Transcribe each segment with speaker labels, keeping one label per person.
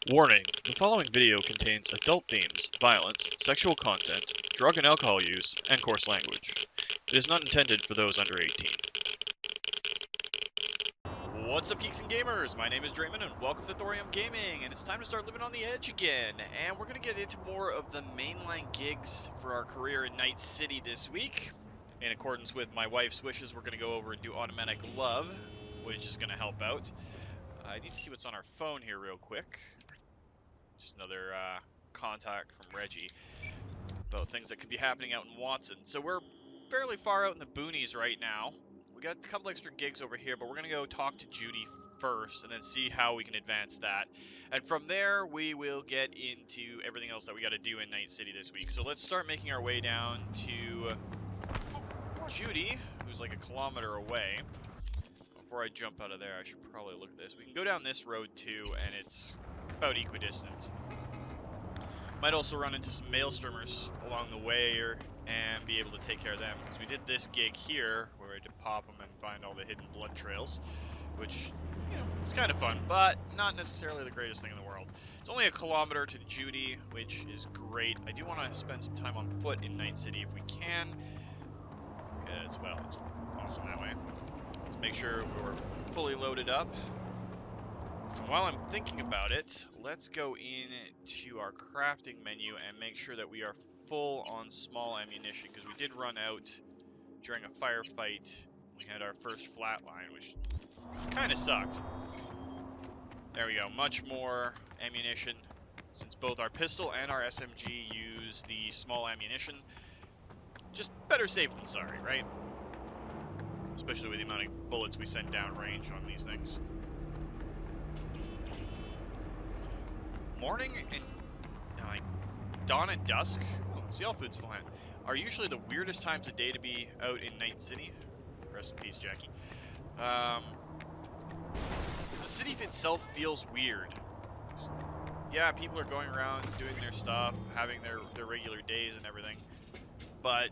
Speaker 1: Warning: the following video contains adult themes, violence, sexual content, drug and alcohol use, and coarse language. It is not intended for those under 18. What's up, geeks and gamers? My name is Drementfh, and welcome to Thorium Gaming, and it's time to start living on the edge again. And we're going to get into more of the mainline gigs for our career in Night City this week. In accordance with my wife's wishes, we're going to go over and do Automatic Love, which is going to help out. I need to see what's on our phone here real quick. Just another contact from Reggie about things that could be happening out in Watson. So we're fairly far out in the boonies right now. We got a couple extra gigs over here, but we're going to go talk to Judy first and then see how we can advance that. And from there, we will get into everything else that we got to do in Night City this week. So let's start making our way down to Judy, who's like a kilometer away. Before I jump out of there, I should probably look at this. We can go down this road too, and it's about equidistant. Might also run into some maelstromers along the way and be able to take care of them, because we did this gig here where we had to pop them and find all the hidden blood trails, which, you know, it's kind of fun, but not necessarily the greatest thing in the world. It's only a kilometer to Judy, which is great. I do want to spend some time on foot in Night City if we can, because, well, it's awesome that way. Let's make sure we're fully loaded up. And while I'm thinking about it, let's go into our crafting menu and make sure that we are full on small ammunition, because we did run out during a firefight. We had our first flatline, which kind of sucked. There we go, much more ammunition, since both our pistol and our SMG use the small ammunition. Just better safe than sorry, right? Especially with the amount of bullets we send down range on these things. Morning and dawn and dusk, see all food's fine, are usually the weirdest times of day to be out in Night City. Rest in peace, Jackie. Because the city itself feels weird. Yeah, people are going around doing their stuff, having their regular days and everything, but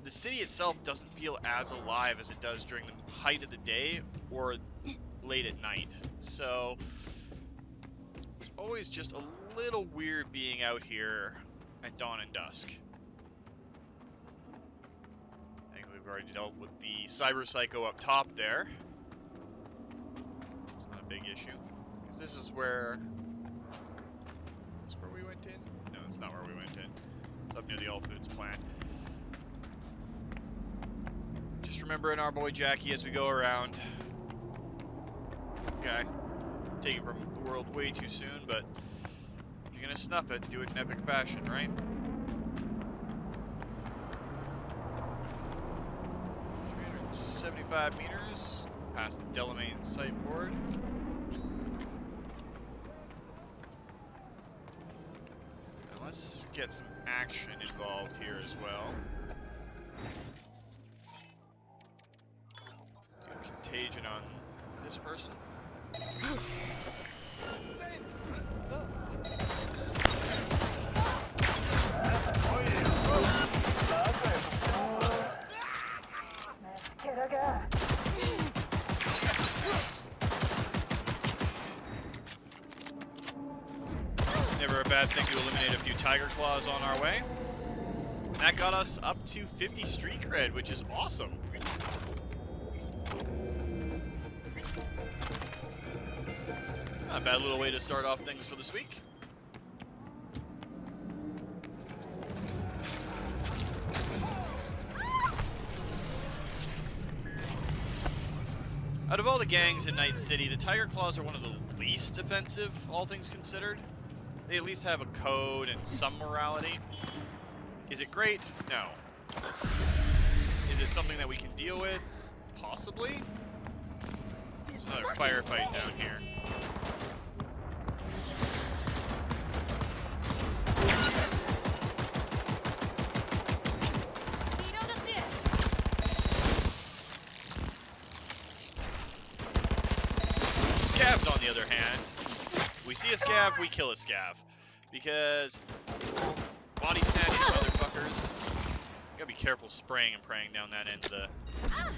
Speaker 1: the city itself doesn't feel as alive as it does during the height of the day or late at night. So it's always just a little weird being out here at dawn and dusk. I think we've already dealt with the cyber psycho up top there. It's not a big issue, because this is where... Is this where we went in? No, it's not where we went in. It's up near the All Foods plant. Just remembering our boy Jackie as we go around. Okay. Taken from the world way too soon, but if you're gonna snuff it, do it in epic fashion, right? 375 meters past the Delamain site board. Now let's get some action involved here as well. Do contagion on this person. Never a bad thing to eliminate a few tiger claws on our way. And that got us up to 50 street cred, which is awesome. Not a bad little way to start off things for this week. Out of all the gangs in Night City, the Tiger Claws are one of the least offensive, all things considered. They at least have a code and some morality. Is it great? No. Is it something that we can deal with? Possibly. There's another firefight down here. Scavs, on the other hand, we see a scav, we kill a scav. Because body snatching motherfuckers. You gotta be careful spraying and praying down that end of the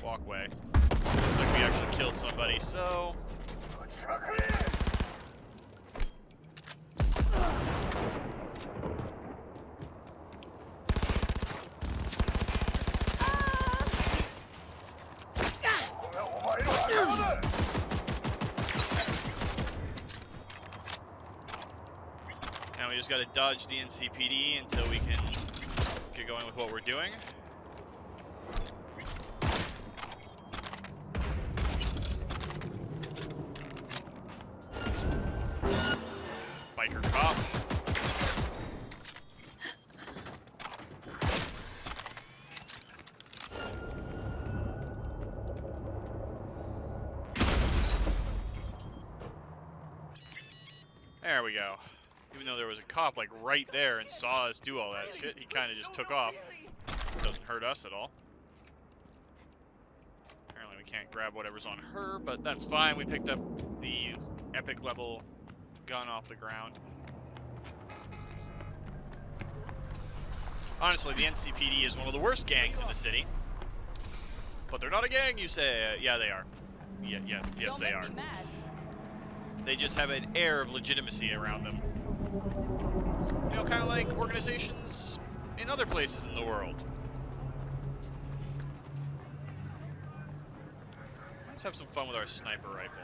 Speaker 1: walkway. Looks like we actually killed somebody, so we just gotta dodge the NCPD until we can get going with what we're doing. Biker cop. There we go. Even though there was a cop like right there and saw us do all that shit, he kind of just took off. Doesn't hurt us at all. Apparently we can't grab whatever's on her, but that's fine. We picked up the epic level gun off the ground. Honestly, the NCPD is one of the worst gangs in the city. But they're not a gang, you say? Yeah, they are. Yes, they are. They just have an air of legitimacy around them. You know, kind of like organizations in other places in the world. Let's have some fun with our sniper rifle.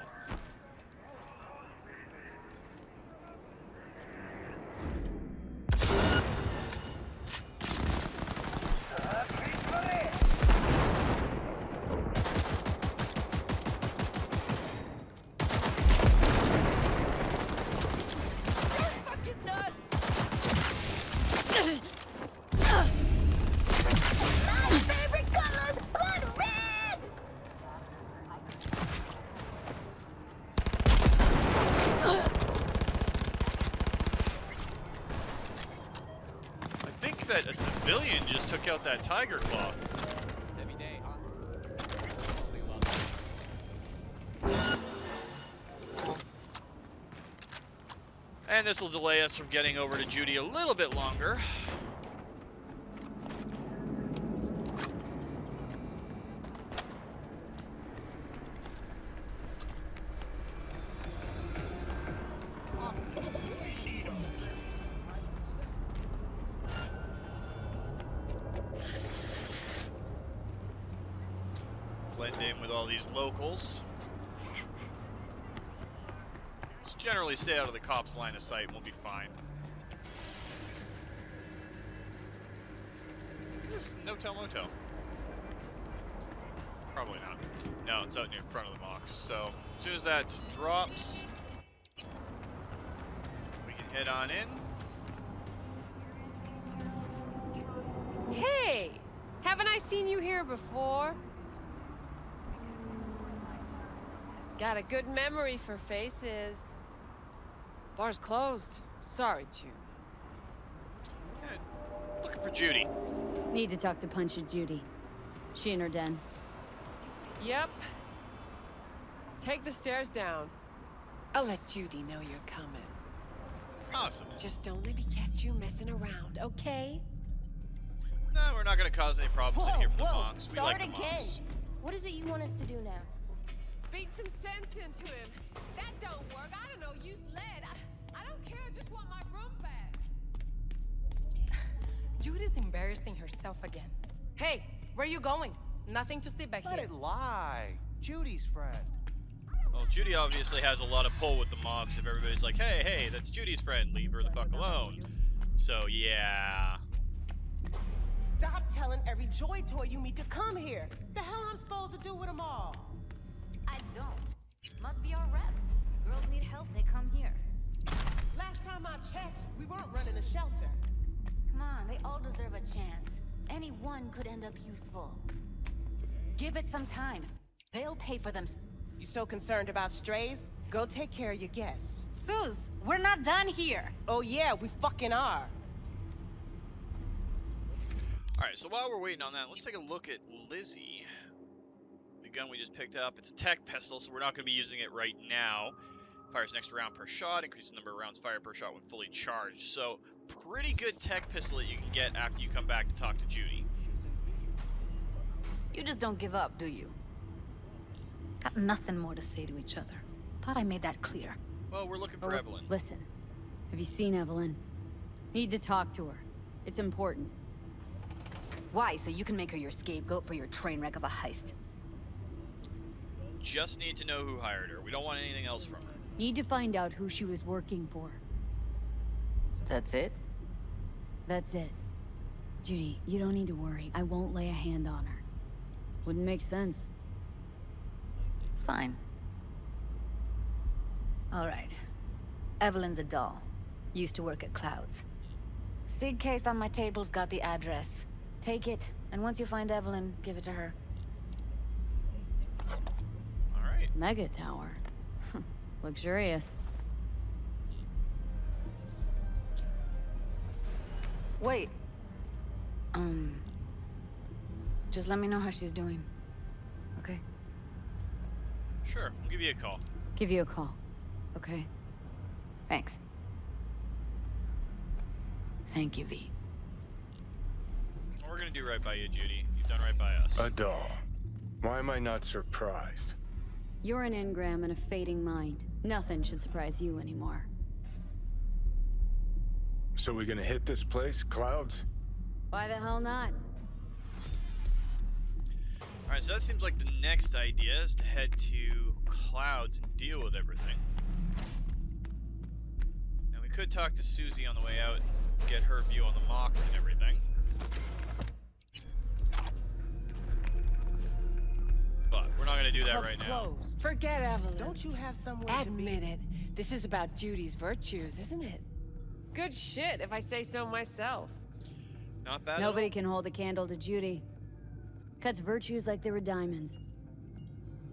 Speaker 1: That a civilian just took out that tiger claw.
Speaker 2: Every day,
Speaker 1: And this will delay us from getting over to Judy a little bit longer. Blend in with all these locals. Just generally stay out of the cops' line of sight and we'll be fine. This no-tell motel. Probably not. No, it's out near in front of the box. So as soon as that drops, we can head on in.
Speaker 3: Hey! Haven't I seen you here before? Got a good memory for faces. Bar's closed. Sorry, Jude.
Speaker 1: Yeah, looking for Judy.
Speaker 4: Need to talk to Punchy Judy. She in her den.
Speaker 3: Yep. Take the stairs down. I'll let Judy know you're coming.
Speaker 1: Awesome.
Speaker 3: Just don't let me catch you messing around, okay?
Speaker 1: No, we're not going to cause any problems in here for the monks. We
Speaker 5: Start
Speaker 1: like the
Speaker 5: again.
Speaker 1: monks.
Speaker 5: What is it you want us to do now?
Speaker 3: Beat some sense into him. That don't work. I don't know. Use lead. I don't care. I just want my room back.
Speaker 6: Judy's embarrassing herself again. Hey, where are you going? Nothing to see back
Speaker 2: let
Speaker 6: here.
Speaker 2: it lie. Judy's friend.
Speaker 1: Well, Judy obviously has a lot of pull with the monks if everybody's like, hey, that's Judy's friend, leave her the fuck alone. So, yeah.
Speaker 7: Stop telling every Joy Toy you meet to come here. The hell I'm supposed to do with them all?
Speaker 8: I don't. Must be our rep. Girls need help, they come here.
Speaker 7: Last time I checked, we weren't running a shelter.
Speaker 8: Come on, they all deserve a chance. Any one could end up useful. Give it some time. They'll pay for them.
Speaker 7: You so concerned about strays? Go take care of your guest.
Speaker 8: Suze, we're not done here.
Speaker 7: Oh yeah, we fucking are.
Speaker 1: Alright, so while we're waiting on that, let's take a look at Lizzie. The gun we just picked up. It's a tech pistol, so we're not going to be using it right now. Fires an extra round per shot, increases the number of rounds fired per shot when fully charged. So, pretty good tech pistol that you can get after you come back to talk to Judy.
Speaker 8: You just don't give up, do you? Got nothing more to say to each other. Thought I made that clear.
Speaker 1: Well, we're looking for Evelyn.
Speaker 4: Listen, have you seen Evelyn? Need to talk to her. It's important.
Speaker 8: Why? So you can make her your scapegoat for your train wreck of a heist?
Speaker 1: Just need to know who hired her. We don't want anything else from her.
Speaker 4: Need to find out who she was working for.
Speaker 8: That's it?
Speaker 4: That's it. Judy, you don't need to worry. I won't lay a hand on her. Wouldn't make sense.
Speaker 8: Fine. All right. Evelyn's a doll. Used to work at Clouds. Sig case on my table's got the address. Take it, and once you find Evelyn, give it to her.
Speaker 1: All right.
Speaker 4: Mega tower. Luxurious.
Speaker 8: Wait. Just let me know how she's doing. Okay?
Speaker 1: Sure, we'll give you a call.
Speaker 4: Give you a call. Okay?
Speaker 8: Thanks. Thank you, V.
Speaker 1: We're gonna do right by you, Judy. You've done right by us.
Speaker 9: A doll. Why am I not surprised?
Speaker 4: You're an engram and a fading mind. Nothing should surprise you anymore.
Speaker 9: So we gonna hit this place, Clouds?
Speaker 4: Why the hell not?
Speaker 1: Alright, so that seems like the next idea is to head to Clouds and deal with everything. Now we could talk to Susie on the way out and get her view on the mocks and everything. But we're not gonna do that
Speaker 7: Pub's
Speaker 1: right now.
Speaker 7: closed.
Speaker 6: Forget Evelyn.
Speaker 7: Don't you have somewhere to be?
Speaker 6: Admit it. This is about Judy's virtues, isn't it? Good shit, if I say so myself.
Speaker 1: Not bad.
Speaker 4: Nobody can hold a candle to Judy. Cuts virtues like they were diamonds.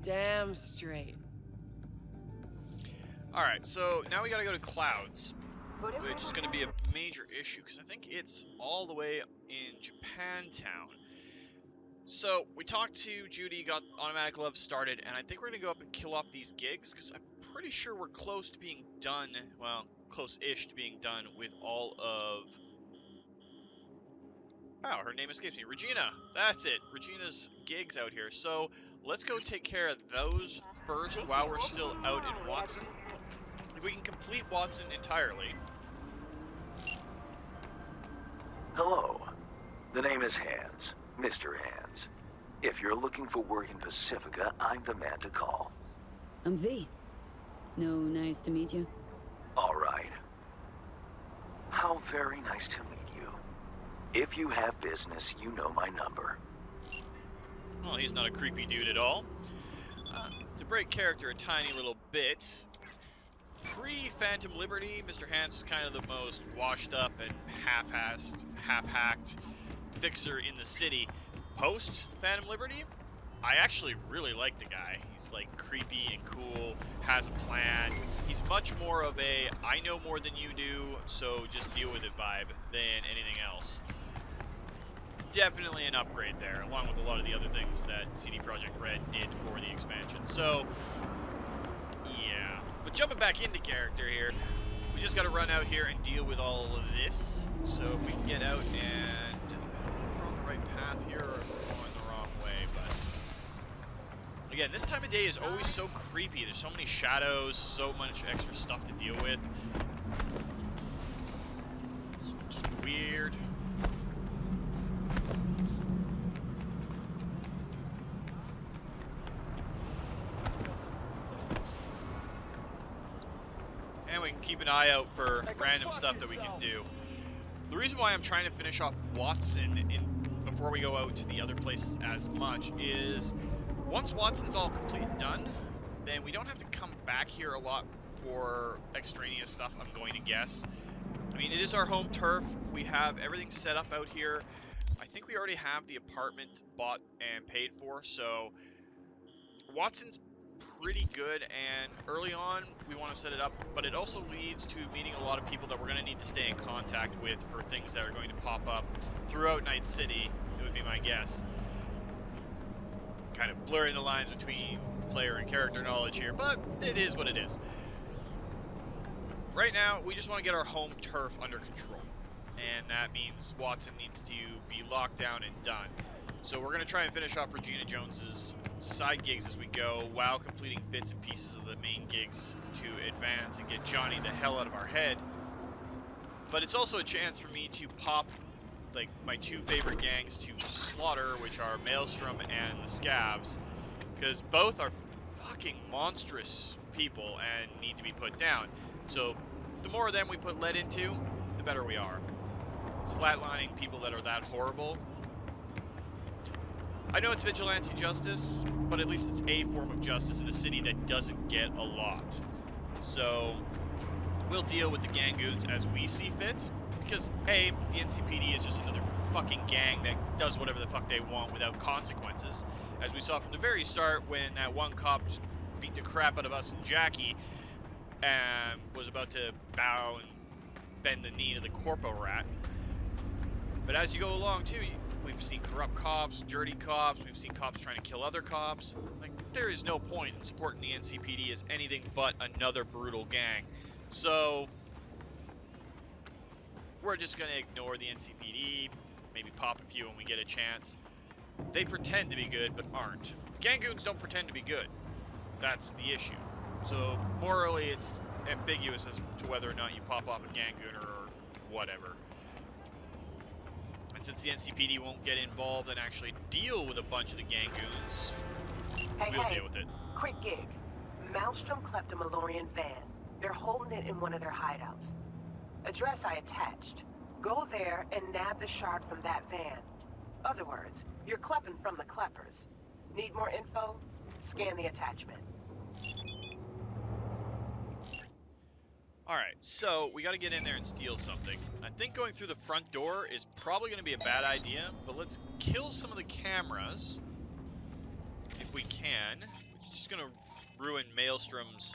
Speaker 6: Damn straight.
Speaker 1: Alright, so now we gotta go to Clouds, which is gonna be a major issue because I think it's all the way in Japantown. So we talked to Judy, got automatic love started, and I think we're gonna go up and kill off these gigs because I'm pretty sure we're close to being done. Well, close-ish to being done with all of. Wow, her name escapes me. Regina. That's it. Regina's gigs out here. So let's go take care of those first while we're still out in Watson. If we can complete Watson entirely.
Speaker 10: Hello. The name is Hands. Mr. Hands. If you're looking for work in Pacifica, I'm the man to call.
Speaker 4: I'm V. No, nice to meet you.
Speaker 10: All right. How very nice to meet you. If you have business, you know my number.
Speaker 1: Well, he's not a creepy dude at all. To break character a tiny little bit, pre-Phantom Liberty, Mr. Hands was kind of the most washed up and half-assed, half-hacked fixer in the city. Post-Phantom Liberty, I actually really like the guy. He's like creepy and cool, has a plan. He's much more of a I know more than you do, so just deal with it vibe than anything else. Definitely an upgrade there, along with a lot of the other things that CD Projekt Red did for the expansion. So, yeah. But jumping back into character here, we just got to run out here and deal with all of this. So if we can get out and I don't know if we're on the right path here or if we're going the wrong way, but again, this time of day is always so creepy. There's so many shadows, so much extra stuff to deal with. It's just weird. And we can keep an eye out for random stuff that we can do. The reason why I'm trying to finish off Watson before we go out to the other places as much is once Watson's all complete and done, then we don't have to come back here a lot for extraneous stuff, I'm going to guess. I mean, it is our home turf. We have everything set up out here. I think we already have the apartment bought and paid for, so Watson's pretty good, and early on we want to set it up, but it also leads to meeting a lot of people that we're going to need to stay in contact with for things that are going to pop up throughout Night City, it would be my guess. Kind of blurring the lines between player and character knowledge here, but it is what it is. Right now, we just want to get our home turf under control, and that means Watson needs to be locked down and done. So we're going to try and finish off Regina Jones's side gigs as we go, while completing bits and pieces of the main gigs to advance and get Johnny the hell out of our head. But it's also a chance for me to pop like my two favorite gangs to slaughter, which are Maelstrom and the Scavs, because both are fucking monstrous people and need to be put down. So the more of them we put lead into, the better we are. It's flatlining people that are that horrible. I know it's vigilante justice, but at least it's a form of justice in a city that doesn't get a lot. So we'll deal with the gangoons as we see fit, because hey, the NCPD is just another fucking gang that does whatever the fuck they want without consequences, as we saw from the very start when that one cop just beat the crap out of us and Jackie and was about to bow and bend the knee to the corpo rat. But as you go along too, we've seen corrupt cops, dirty cops, we've seen cops trying to kill other cops. Like, there is no point in supporting the NCPD as anything but another brutal gang. So we're just gonna ignore the NCPD, maybe pop a few when we get a chance. They pretend to be good, but aren't. The gangoons don't pretend to be good. That's the issue. So morally, it's ambiguous as to whether or not you pop off a gangooner or whatever. And since the NCPD won't get involved and actually deal with a bunch of the gangoons, we'll deal with it.
Speaker 7: Quick gig. Maelstrom clept a Malorian van. They're holding it in one of their hideouts. Address I attached. Go there and nab the shard from that van. Other words, you're clepping from the kleppers. Need more info? Scan the attachment.
Speaker 1: Alright, so we gotta get in there and steal something. I think going through the front door is probably gonna be a bad idea, but let's kill some of the cameras if we can, which is just gonna ruin Maelstrom's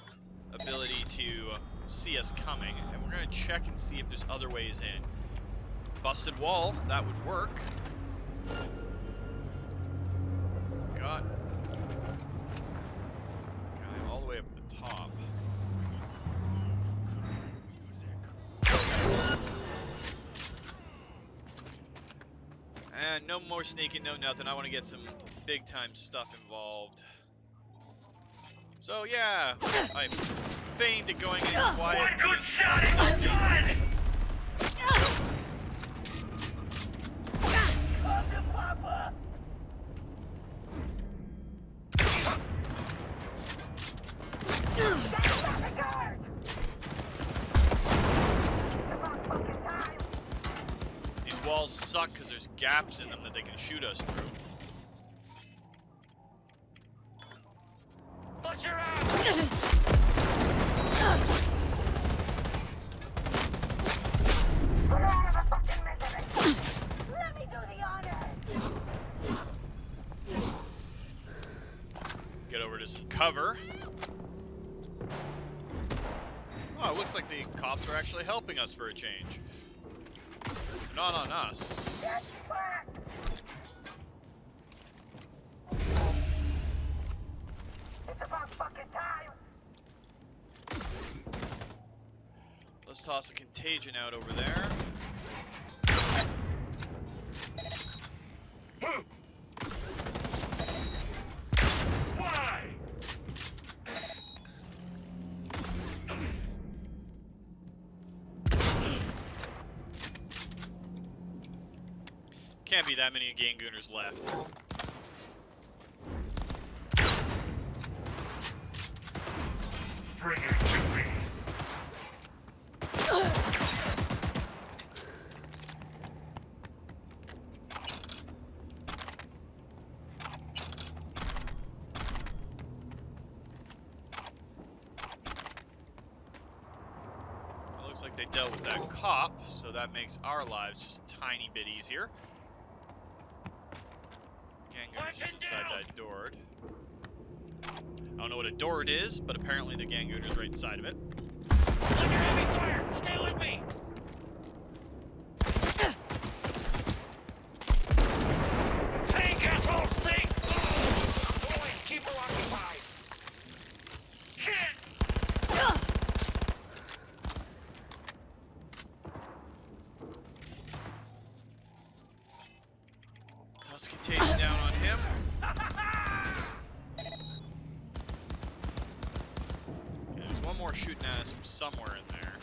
Speaker 1: ability to see us coming, and we're gonna check and see if there's other ways in. Busted wall, that would work. Got guy all the way up at the top. And no more sneaking, no nothing. I want to get some big time stuff involved. So yeah, I feigned it going in quiet. One good shot and you're done! These walls suck because there's gaps in them that they can shoot us through. Watch your
Speaker 5: Let me do the honors!
Speaker 1: Get over to some cover. Oh, it looks like the cops are actually helping us for a change. Not on us.
Speaker 5: It's about fucking time!
Speaker 1: Let's toss a contagion out over there.
Speaker 5: Why?
Speaker 1: Can't be that many gangooners left.
Speaker 5: Bring it to me!
Speaker 1: It looks like they dealt with that cop, so that makes our lives just a tiny bit easier. Gangooners just inside that door. I don't know what a door it is, but apparently the gangooner's right inside of it.
Speaker 5: Under heavy fire! Stay with me! Think, assholes, think! Always keep her occupied! Shit!
Speaker 1: Toss contagion down on him. Okay, there's one more shooting at us from somewhere in there.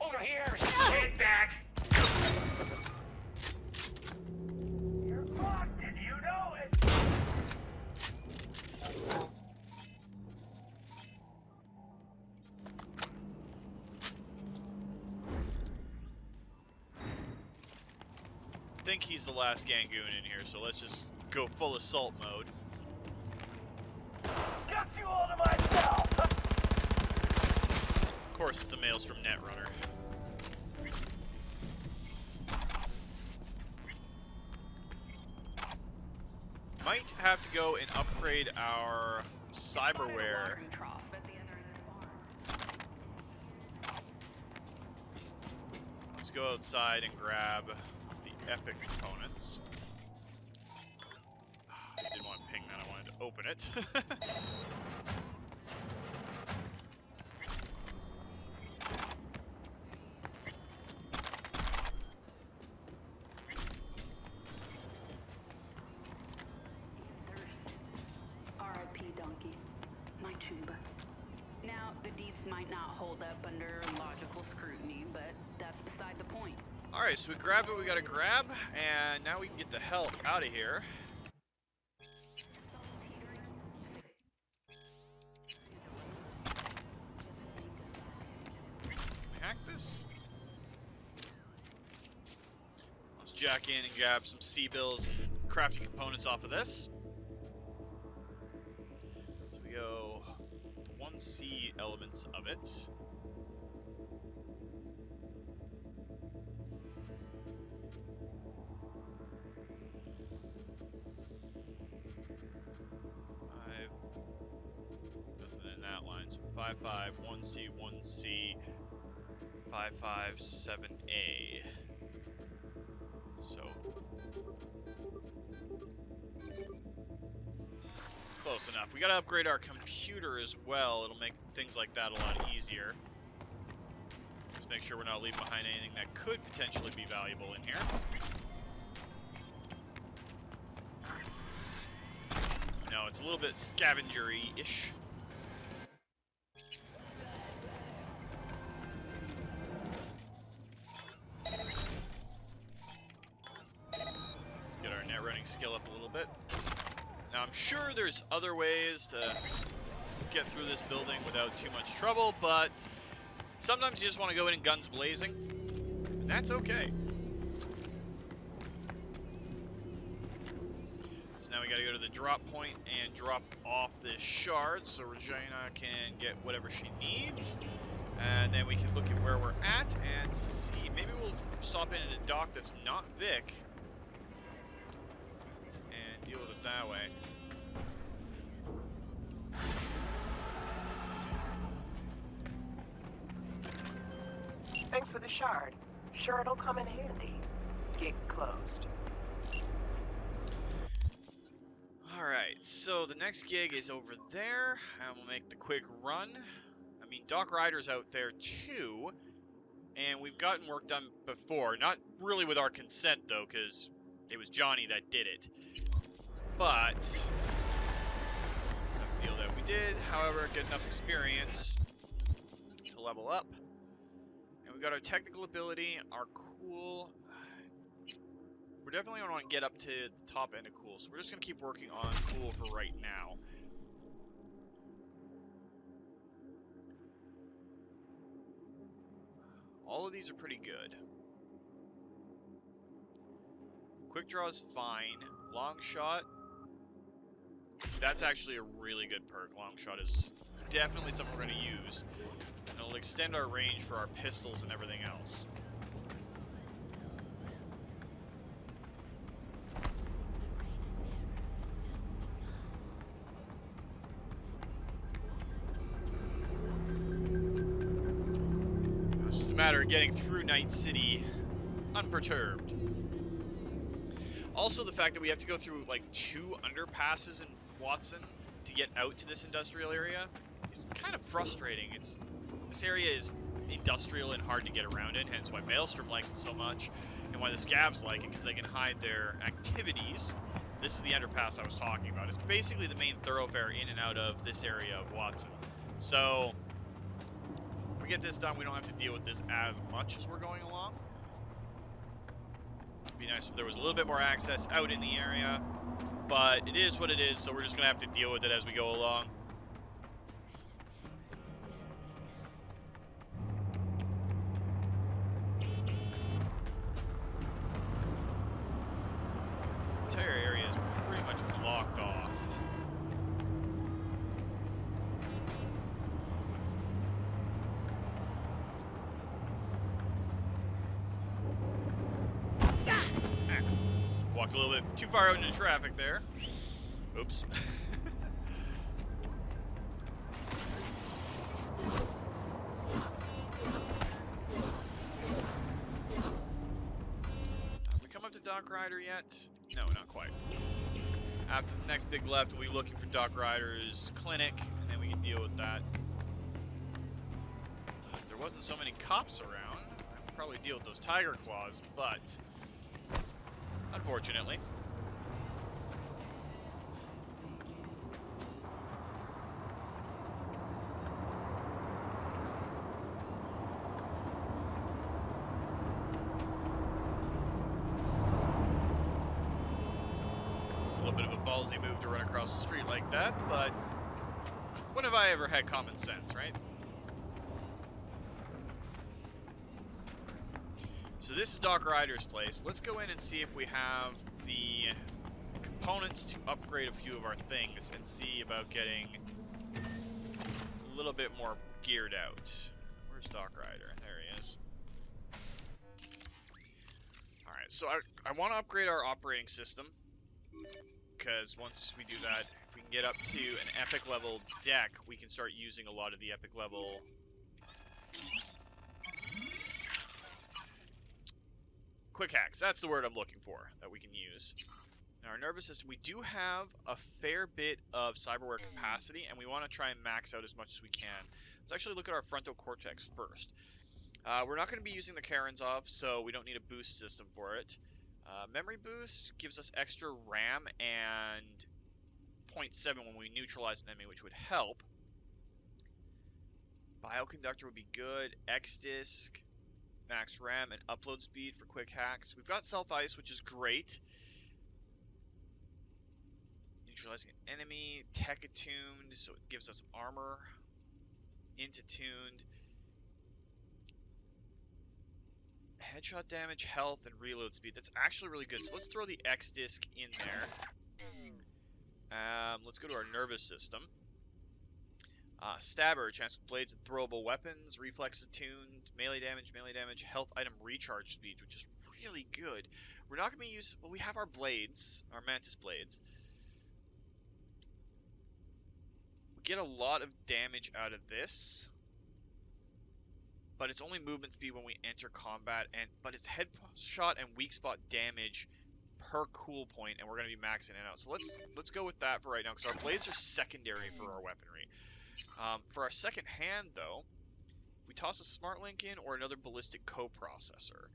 Speaker 5: Over here, headbacks! You're fucked and you know it!
Speaker 1: think he's the last Gangoon in here, so let's just go full assault mode.
Speaker 5: Got you all to myself!
Speaker 1: Of course, it's the males from Netrunner. Might have to go and upgrade our cyberware. Let's go outside and grab the epic components. I didn't want to ping that, I wanted to open it.
Speaker 11: R.I.P. Donkey. My tuba. Now, the deeds might not hold up under logical scrutiny, but that's beside the point.
Speaker 1: Alright, so we grabbed what we gotta grab, and now we can get the hell out of here. Hack this? Let's jack in and grab some C-bills and crafty components off of this. So we go the 1C elements of it. Nothing in that line. So 5.5, 1C, 1C, 5.5, 7A. So close enough. We gotta upgrade our computer as well. It'll make things like that a lot easier. Let's make sure we're not leaving behind anything that could potentially be valuable in here. No, it's a little bit scavenger-y-ish. Let's get our net running skill up a little bit. Now, I'm sure there's other ways to get through this building without too much trouble, but sometimes you just want to go in guns blazing, and that's okay. So now we gotta go to the drop point and drop off this shard so Regina can get whatever she needs. And then we can look at where we're at and see. Maybe we'll stop in at a dock that's not Vic and deal with it that way.
Speaker 7: Thanks for the shard. Sure it'll come in handy. Gig closed.
Speaker 1: Alright, so the next gig is over there, and we'll make the quick run. I mean, Doc Ryder's out there too, and we've gotten work done before. Not really with our consent, though, because it was Johnny that did it. But it's a deal that we did. However, get enough experience to level up. And we got our technical ability, our cool. We're definitely going to want to get up to the top end of cool, so we're just going to keep working on cool for right now. All of these are pretty good. Quick draw is fine. Long shot, that's actually a really good perk. Long shot is definitely something we're going to use. And it'll extend our range for our pistols and everything else. It's just a matter of getting through Night City unperturbed. Also, the fact that we have to go through like 2 underpasses in Watson to get out to this industrial area is kind of frustrating. This area is industrial and hard to get around in, hence why Maelstrom likes it so much, and why the Scavs like it, because they can hide their activities. This is the underpass I was talking about. It's basically the main thoroughfare in and out of this area of Watson. So, if we get this done, we don't have to deal with this as much as we're going along. It'd be nice if there was a little bit more access out in the area, but it is what it is, so we're just going to have to deal with it as we go along. blocked off. Walked a little bit too far out into traffic there. Oops. Have we come up to Dock Rider yet? No, not quite. After the next big left, we'll be looking for Dock Rider's clinic, and then we can deal with that. If there wasn't so many cops around, I would probably deal with those tiger claws, but unfortunately. A little bit of a ballsy move to run across the street like that, but when have I ever had common sense, right? So this is Dock Rider's place. Let's go in and see if we have the components to upgrade a few of our things and see about getting a little bit more geared out. Where's Dock Rider? There he is. Alright, so I want to upgrade our operating system, because once we do that, if we can get up to an epic level deck, we can start using a lot of the epic level quick hacks. That's the word I'm looking for that we can use. Now, our nervous system, we do have a fair bit of cyberware capacity, and we want to try and max out as much as we can. Let's actually look at our frontal cortex first. We're not going to be using the Karenzoff, so we don't need a boost system for it. Memory boost gives us extra RAM and 0.7 when we neutralize an enemy, which would help. Bioconductor would be good. X-Disc, max RAM, and upload speed for quick hacks. We've got self-ice, which is great. Neutralizing an enemy. Tech attuned, so it gives us armor. Int attuned. Headshot damage, health, and reload speed. That's actually really good. So let's throw the X-Disc in there. Let's go to our nervous system. Stabber, chance with blades and throwable weapons. Reflex attuned, melee damage, health item recharge speed, which is really good. We're not going to be using... Well, we have our blades, our mantis blades. We get a lot of damage out of this, but it's only movement speed when we enter combat, but it's headshot and weak spot damage per cool point, and we're going to be maxing it out. So let's go with that for right now, because our blades are secondary for our weaponry. For our second hand, though, we toss a smart link in or another ballistic coprocessor.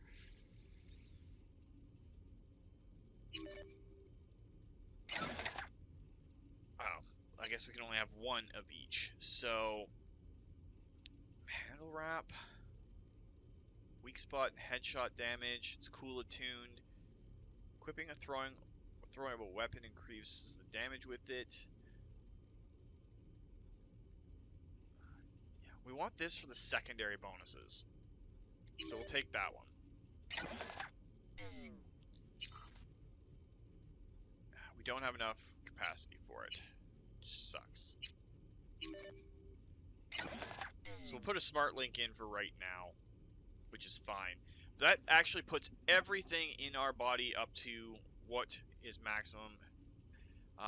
Speaker 1: Oh, I guess we can only have one of each. So, handle wrap, weak spot and headshot damage. It's cool attuned. Equipping a throwing a weapon increases the damage with it. Yeah, we want this for the secondary bonuses, so we'll take that one. We don't have enough capacity for it, which sucks. So we'll put a smart link in for right now, which is fine. That actually puts everything in our body up to what is maximum.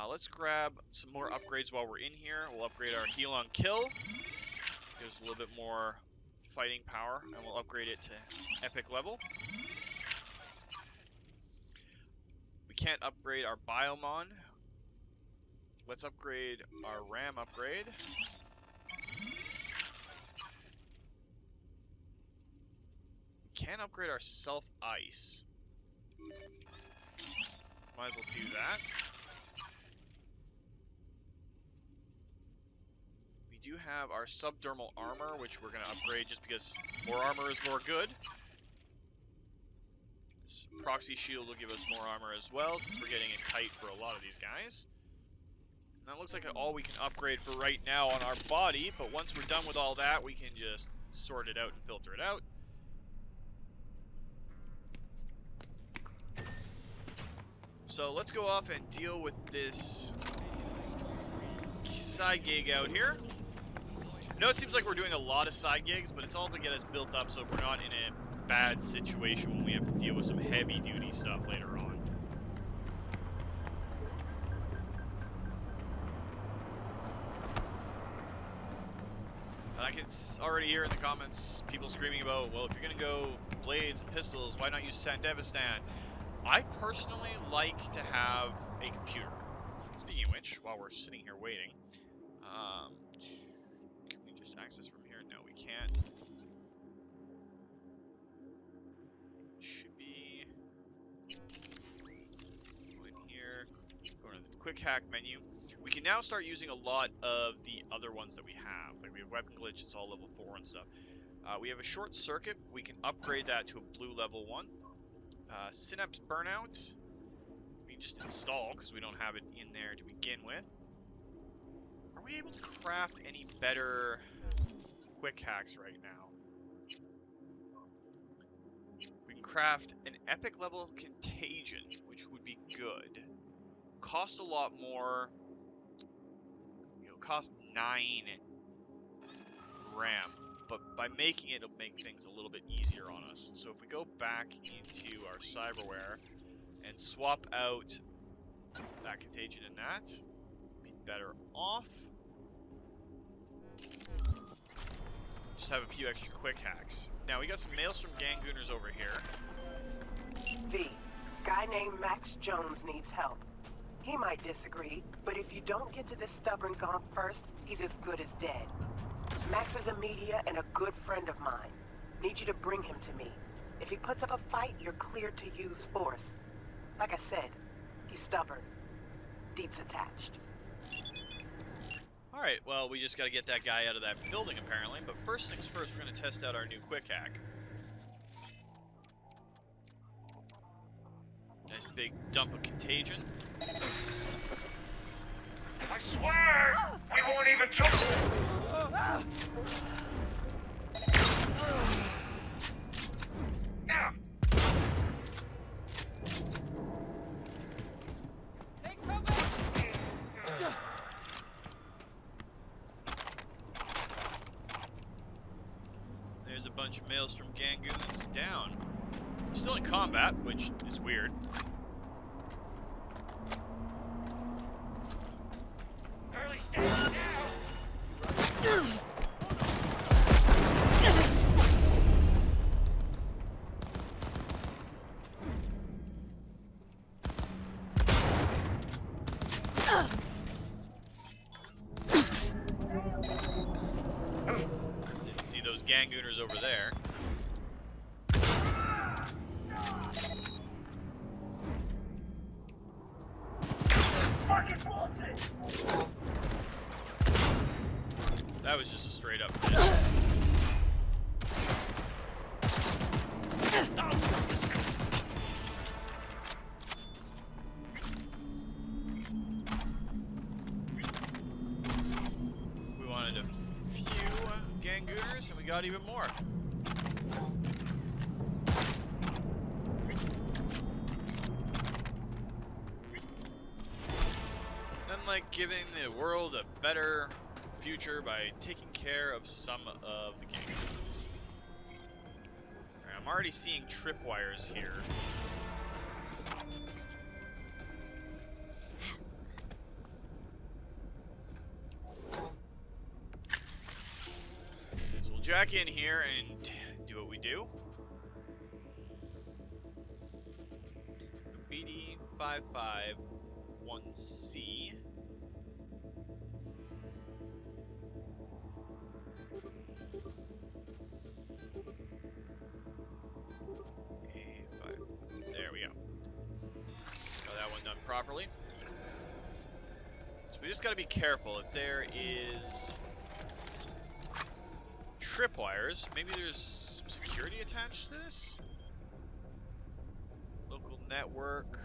Speaker 1: Let's grab some more upgrades while we're in here. We'll upgrade our heal on kill. Gives us a little bit more fighting power, and we'll upgrade it to epic level. We can't upgrade our Biomon. Let's upgrade our RAM upgrade. Can upgrade our self-ice. So might as well do that. We do have our subdermal armor, which we're going to upgrade just because more armor is more good. This proxy shield will give us more armor as well, since we're getting it tight for a lot of these guys. And that looks like all we can upgrade for right now on our body, but once we're done with all that, we can just sort it out and filter it out. So let's go off and deal with this side gig out here. No, it seems like we're doing a lot of side gigs, but it's all to get us built up so we're not in a bad situation when we have to deal with some heavy duty stuff later on. And I can already hear in the comments people screaming about, well, if you're gonna go blades and pistols, why not use Sandevistan? I personally like to have a computer. Speaking of which, while we're sitting here waiting, can we just access from here? No, we can't. Should be go in here, go to the quick hack menu. We can now start using a lot of the other ones that we have. Like we have weapon glitch, it's all level 4 and stuff. We have a short circuit. We can upgrade that to a blue level 1. Synapse burnout. We can just install because we don't have it in there to begin with. Are we able to craft any better quick hacks right now? We can craft an epic level contagion, which would be good. Cost a lot more. It'll cost 9 RAM. But by making it, it'll make things a little bit easier on us. So if we go back into our cyberware and swap out that contagion and that, be better off. Just have a few extra quick hacks. Now we got some Maelstrom Gangooners over here.
Speaker 7: V, guy named Max Jones needs help. He might disagree, but if you don't get to this stubborn gonk first, he's as good as dead. Max is a media and a good friend of mine. Need you to bring him to me. If he puts up a fight, you're cleared to use force. Like I said, he's stubborn. Deets attached.
Speaker 1: Alright, well, we just gotta get that guy out of that building, apparently. But first things first, we're gonna test out our new quick hack. Nice big dump of contagion.
Speaker 5: I swear! We won't even jump!
Speaker 3: Take cover!
Speaker 1: There's a bunch of Maelstrom Gangoons down. We're still in combat, which is weird.
Speaker 5: Early stage now!
Speaker 1: Didn't see those Gangooners over there.
Speaker 5: Fucking bullshit!
Speaker 1: That was just a straight up miss. We wanted a few Gangooners, and we got even more. Nothing like giving the world a better future by taking care of some of the Gangoons. Alright, I'm already seeing tripwires here. So we'll jack in here and do what we do. BD 551C. There we go. Got that one done properly. So we just gotta be careful. If there is tripwires, maybe there's some security attached to this? Local network.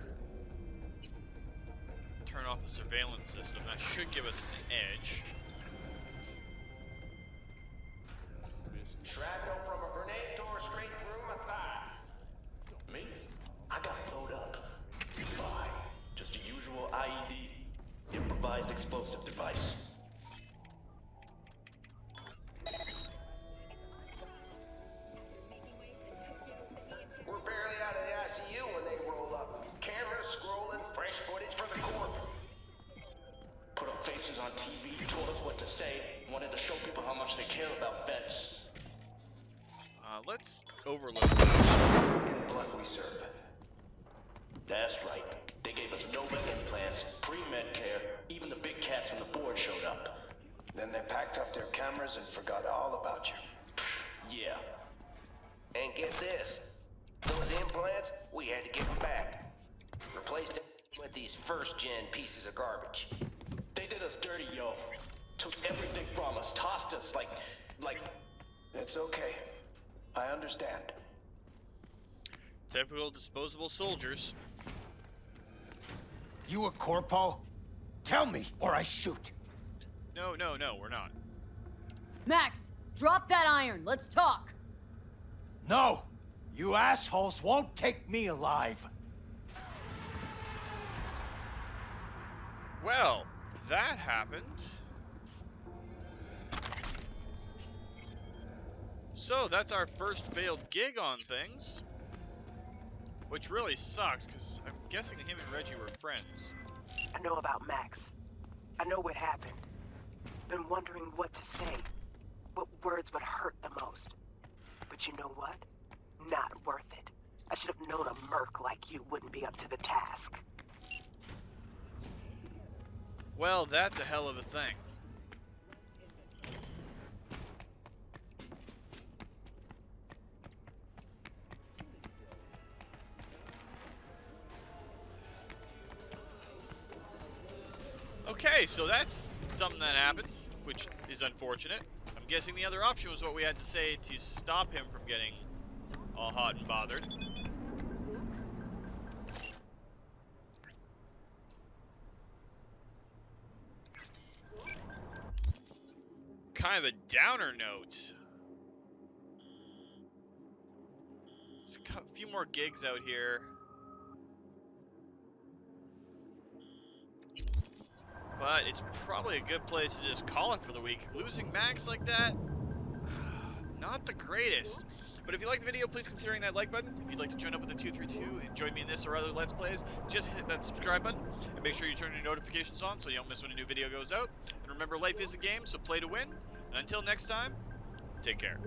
Speaker 1: Turn off the surveillance system. That should give us an edge.
Speaker 5: Shrapnel from a grenade tore straight through my thigh. Me? I got blowed up. Fine. compromised explosive device. We're barely out of the ICU when they roll up. Cameras scrolling, fresh footage for the corp. Put up faces on TV, told us what to say, wanted to show people how much they care about vets.
Speaker 1: Let's overload.
Speaker 5: In blood we serve. That's right. They gave us Nova implants, pre-med care, even the big cats from the board showed up.
Speaker 12: Then they packed up their cameras and forgot all about you.
Speaker 5: Yeah. And get this. Those implants, we had to give them back. Replaced them with these first-gen pieces of garbage.
Speaker 12: They did us dirty, yo. Took everything from us, tossed us like... It's okay. I understand.
Speaker 1: Typical disposable soldiers.
Speaker 2: You a corpo? Tell me, or I shoot.
Speaker 1: No, we're not.
Speaker 4: Max, drop that iron. Let's talk.
Speaker 2: No! You assholes won't take me alive.
Speaker 1: Well, that happened. So that's our first failed gig on things. Which really sucks, because I'm guessing him and Reggie were friends.
Speaker 7: I know about Max. I know what happened. Been wondering what to say. What words would hurt the most. But you know what? Not worth it. I should have known a merc like you wouldn't be up to the task.
Speaker 1: Well, that's a hell of a thing. Okay, so that's something that happened, which is unfortunate. I'm guessing the other option was what we had to say to stop him from getting all hot and bothered. Kind of a downer note. There's a few more gigs out here. But it's probably a good place to just call it for the week. Losing Max like that, not the greatest. But if you liked the video, please consider hitting that like button. If you'd like to join up with the 232 and join me in this or other Let's Plays, just hit that subscribe button. And make sure you turn your notifications on so you don't miss when a new video goes out. And remember, life is a game, so play to win. And until next time, take care.